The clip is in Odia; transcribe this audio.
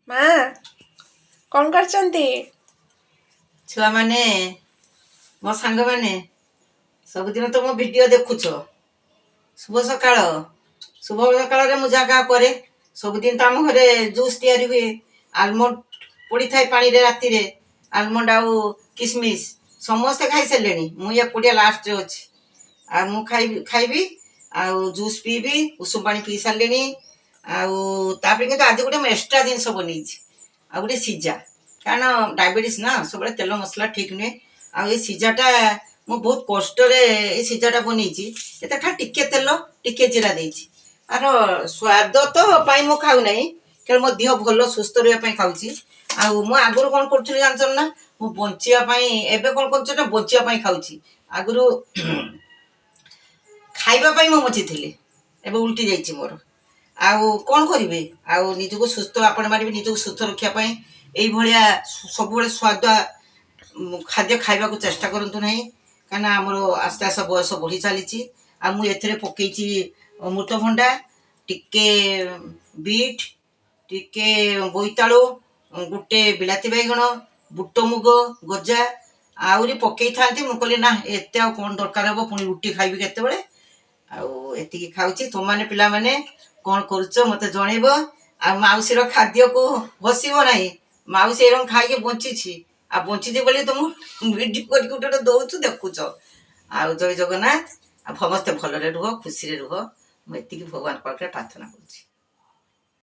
ମା କଣ କରୁଛନ୍ତି? ଛୁଆମାନେ ମୋ ସାଙ୍ଗମାନେ ସବୁଦିନ ତ ମୋ ଭିଡ଼ିଓ ଦେଖୁଛ। ଶୁଭ ସକାଳ। ଶୁଭ ସକାଳରେ ମୁଁ ଯାହା କରେ ସବୁଦିନ ତ ଆମ ଘରେ ଜୁସ୍ ତିଆରି ହୁଏ। ଆଲମଣ୍ଡ ପଡ଼ିଥାଏ ପାଣିରେ ରାତିରେ। ଆଲମଣ୍ଡ ଆଉ କିସମିସ୍ ସମସ୍ତେ ଖାଇସାରିଲେଣି, ମୁଁ ଏକୁଟିଆ ଲାଷ୍ଟରେ ଅଛି। ଆଉ ମୁଁ ଖାଇବି ଆଉ ଜୁସ୍ ପିଇବି। ଉଷୁମ ପାଣି ପିଇ ସାରିଲିଣି। ଆଉ ତାପରେ କିନ୍ତୁ ଆଜି ଗୋଟେ ମୁଁ ଏକ୍ସଟ୍ରା ଜିନିଷ ବନେଇଛି, ଆଉ ଗୋଟେ ସିଝା। କାରଣ ଡାଇବେଟିସ୍ ନା, ସବୁବେଳେ ତେଲ ମସଲା ଠିକ୍ ନୁହେଁ। ଆଉ ଏଇ ସିଝାଟା ମୁଁ ବହୁତ କଷ୍ଟରେ ଏଇ ସିଝାଟା ବନେଇଛି। ଏତେ ଖାଲି ଟିକେ ତେଲ ଟିକେ ଜିରା ଦେଇଛି। ଆର ସ୍ୱାଦ ତ ପାଇଁ ମୁଁ ଖାଉନାହିଁ, କାରଣ ମୋ ଦେହ ଭଲ ସୁସ୍ଥ ରହିବା ପାଇଁ ଖାଉଛି। ଆଉ ମୁଁ ଆଗରୁ କ'ଣ କରୁଥିଲି ଜାଣିଛ ନା, ମୁଁ ବଞ୍ଚିବା ପାଇଁ, ଏବେ କ'ଣ କରୁଛି ନା ବଞ୍ଚିବା ପାଇଁ ଖାଉଛି। ଆଗରୁ ଖାଇବା ପାଇଁ ମୁଁ ବଞ୍ଚିଥିଲି, ଏବେ ଉଲ୍ଟି ଯାଇଛି ମୋର। ଆଉ କ'ଣ କରିବେ, ଆଉ ନିଜକୁ ସୁସ୍ଥ, ଆପଣମାନେ ବି ନିଜକୁ ସୁସ୍ଥ ରଖିବା ପାଇଁ ଏଇଭଳିଆ ସବୁବେଳେ ସ୍ୱାଦ ଖାଦ୍ୟ ଖାଇବାକୁ ଚେଷ୍ଟା କରନ୍ତୁ ନାହିଁ। କାହିଁକିନା ଆମର ଆସ୍ତେ ଆସ୍ତେ ବୟସ ବଢ଼ି ଚାଲିଛି। ଆଉ ମୁଁ ଏଥିରେ ପକେଇଛି ଅମୃତଭଣ୍ଡା, ଟିକେ ବିଟ୍, ଟିକେ ବୋଇତାଳୁ, ଗୋଟେ ବିଲାତି ବାଇଗଣ, ବୁଟ ମୁଗ, ଗଜା ଆହୁରି ପକେଇଥାନ୍ତି। ମୁଁ କହିଲି ନା ଏତେ ଆଉ କ'ଣ ଦରକାର ହେବ, ପୁଣି ରୁଟି ଖାଇବି କେତେବେଳେ। ଆଉ ଏତିକି ଖାଉଛି। ତୁମମାନେ ପିଲାମାନେ କ'ଣ କରୁଛ ମୋତେ ଜଣେଇବ। ଆଉ ମାଉସୀର ଖାଦ୍ୟକୁ ହସିବ ନାହିଁ। ମାଉସୀ ଏରকম ଖାଇକି ବଞ୍ଚିଛି, ଆଉ ବଞ୍ଚିଛି ବୋଲି ତ ମୁଁ ଭିଡ଼ିଓ କରିକି ଗୋଟେ ଦେଉଛୁ, ଦେଖୁଛ। ଆଉ ଜୟ ଜଗନ୍ନାଥ। ଆଉ ସମସ୍ତେ ଭଲରେ ରୁହ, ଖୁସିରେ ରୁହ। ମୁଁ ଏତିକି ଭଗବାନଙ୍କ ପାଖରେ ପ୍ରାର୍ଥନା କରୁଛି।